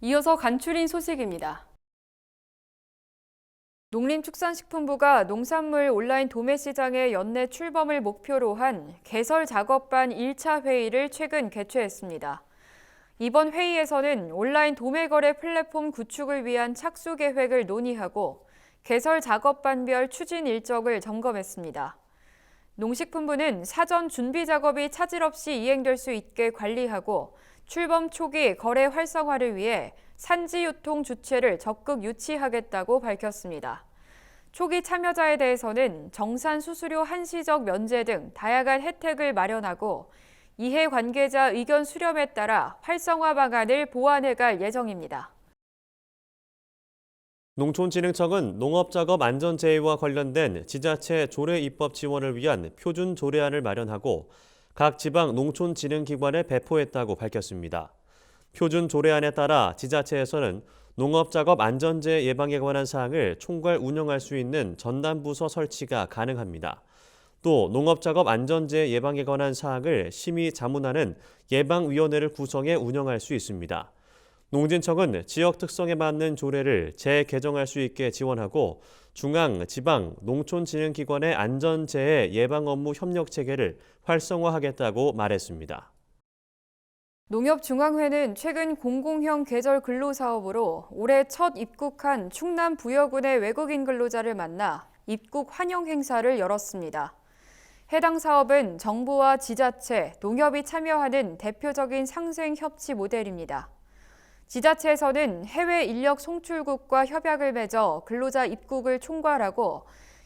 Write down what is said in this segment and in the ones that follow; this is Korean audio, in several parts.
이어서 간추린 소식입니다. 농림축산식품부가 농산물 온라인 도매 시장의 연내 출범을 목표로 한 개설 작업반 1차 회의를 최근 개최했습니다. 이번 회의에서는 온라인 도매 거래 플랫폼 구축을 위한 착수 계획을 논의하고 개설 작업반별 추진 일정을 점검했습니다. 농식품부는 사전 준비 작업이 차질 없이 이행될 수 있게 관리하고 출범 초기 거래 활성화를 위해 산지 유통 주체를 적극 유치하겠다고 밝혔습니다. 초기 참여자에 대해서는 정산 수수료 한시적 면제 등 다양한 혜택을 마련하고 이해관계자 의견 수렴에 따라 활성화 방안을 보완해갈 예정입니다. 농촌진흥청은 농업작업 안전제해와 관련된 지자체 조례 입법 지원을 위한 표준 조례안을 마련하고 각 지방 농촌진흥기관에 배포했다고 밝혔습니다. 표준 조례안에 따라 지자체에서는 농업작업 안전재해 예방에 관한 사항을 총괄 운영할 수 있는 전담부서 설치가 가능합니다. 또 농업작업 안전재해 예방에 관한 사항을 심의 자문하는 예방위원회를 구성해 운영할 수 있습니다. 농진청은 지역 특성에 맞는 조례를 재개정할 수 있게 지원하고 중앙, 지방, 농촌진흥기관의 안전재해 예방 업무 협력 체계를 활성화하겠다고 말했습니다. 농협중앙회는 최근 공공형 계절 근로사업으로 올해 첫 입국한 충남 부여군의 외국인 근로자를 만나 입국 환영 행사를 열었습니다. 해당 사업은 정부와 지자체, 농협이 참여하는 대표적인 상생 협치 모델입니다. 지자체에서는 해외 인력 송출국과 협약을 맺어 근로자 입국을 총괄하고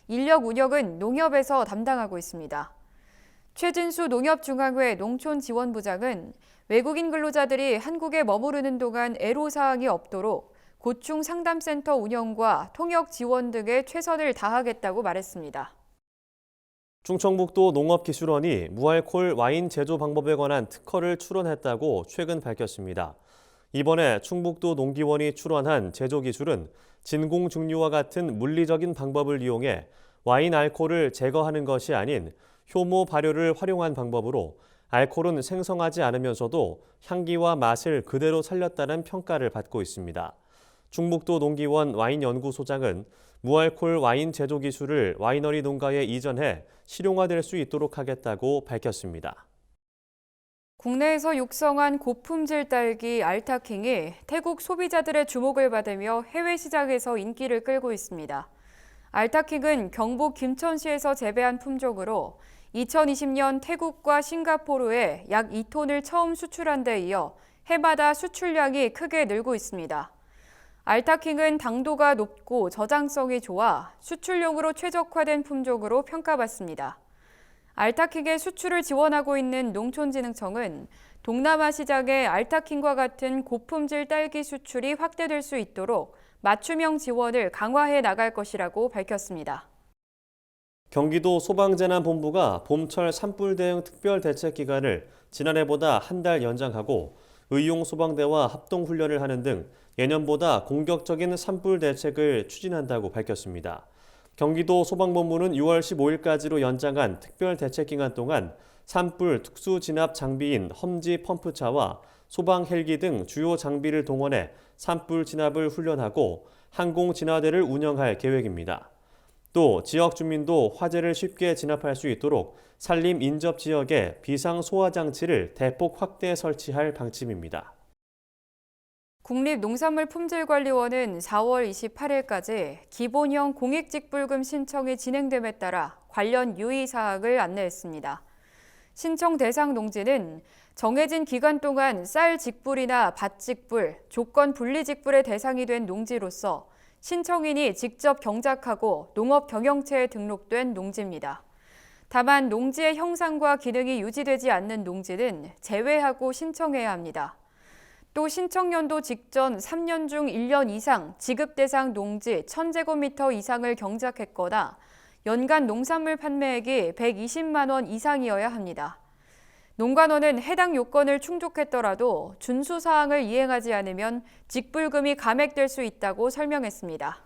인력 운영은 농협에서 담당하고 있습니다. 최진수 농협중앙회 농촌지원부장은 외국인 근로자들이 한국에 머무르는 동안 애로사항이 없도록 고충 상담센터 운영과 통역 지원 등에 최선을 다하겠다고 말했습니다. 충청북도 농업기술원이 무알콜 와인 제조 방법에 관한 특허를 출원했다고 최근 밝혔습니다. 이번에 충북도 농기원이 출원한 제조 기술은 진공증류와 같은 물리적인 방법을 이용해 와인 알코올을 제거하는 것이 아닌 효모 발효를 활용한 방법으로 알코올은 생성하지 않으면서도 향기와 맛을 그대로 살렸다는 평가를 받고 있습니다. 충북도 농기원 와인연구소장은 무알콜 와인 제조 기술을 와이너리 농가에 이전해 실용화될 수 있도록 하겠다고 밝혔습니다. 국내에서 육성한 고품질 딸기 알타킹이 태국 소비자들의 주목을 받으며 해외 시장에서 인기를 끌고 있습니다. 알타킹은 경북 김천시에서 재배한 품종으로 2020년 태국과 싱가포르에 약 2톤을 처음 수출한 데 이어 해마다 수출량이 크게 늘고 있습니다. 알타킹은 당도가 높고 저장성이 좋아 수출용으로 최적화된 품종으로 평가받습니다. 알타킹의 수출을 지원하고 있는 농촌진흥청은 동남아 시장에 알타킹과 같은 고품질 딸기 수출이 확대될 수 있도록 맞춤형 지원을 강화해 나갈 것이라고 밝혔습니다. 경기도 소방재난본부가 봄철 산불 대응 특별 대책 기간을 지난해보다 한 달 연장하고 의용 소방대와 합동훈련을 하는 등 예년보다 공격적인 산불 대책을 추진한다고 밝혔습니다. 경기도 소방본부는 6월 15일까지로 연장한 특별 대책 기간 동안 산불 특수 진압 장비인 험지 펌프차와 소방 헬기 등 주요 장비를 동원해 산불 진압을 훈련하고 항공 진화대를 운영할 계획입니다. 또 지역 주민도 화재를 쉽게 진압할 수 있도록 산림 인접 지역에 비상 소화 장치를 대폭 확대 설치할 방침입니다. 국립농산물품질관리원은 4월 28일까지 기본형 공익직불금 신청이 진행됨에 따라 관련 유의사항을 안내했습니다. 신청 대상 농지는 정해진 기간 동안 쌀 직불이나 밭 직불, 조건 분리 직불의 대상이 된 농지로서 신청인이 직접 경작하고 농업경영체에 등록된 농지입니다. 다만 농지의 형상과 기능이 유지되지 않는 농지는 제외하고 신청해야 합니다. 또 신청연도 직전 3년 중 1년 이상 지급 대상 농지 1000제곱미터 이상을 경작했거나 연간 농산물 판매액이 120만 원 이상이어야 합니다. 농관원은 해당 요건을 충족했더라도 준수사항을 이행하지 않으면 직불금이 감액될 수 있다고 설명했습니다.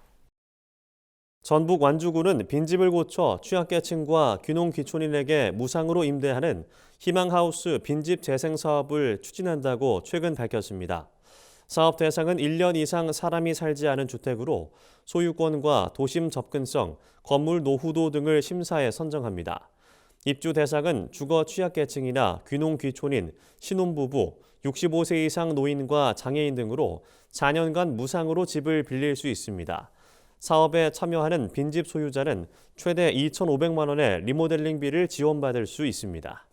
전북 완주군은 빈집을 고쳐 취약계층과 귀농귀촌인에게 무상으로 임대하는 희망하우스 빈집 재생 사업을 추진한다고 최근 밝혔습니다. 사업 대상은 1년 이상 사람이 살지 않은 주택으로 소유권과 도심 접근성, 건물 노후도 등을 심사해 선정합니다. 입주 대상은 주거 취약계층이나 귀농 귀촌인 신혼부부, 65세 이상 노인과 장애인 등으로 4년간 무상으로 집을 빌릴 수 있습니다. 사업에 참여하는 빈집 소유자는 최대 2,500만 원의 리모델링비를 지원받을 수 있습니다.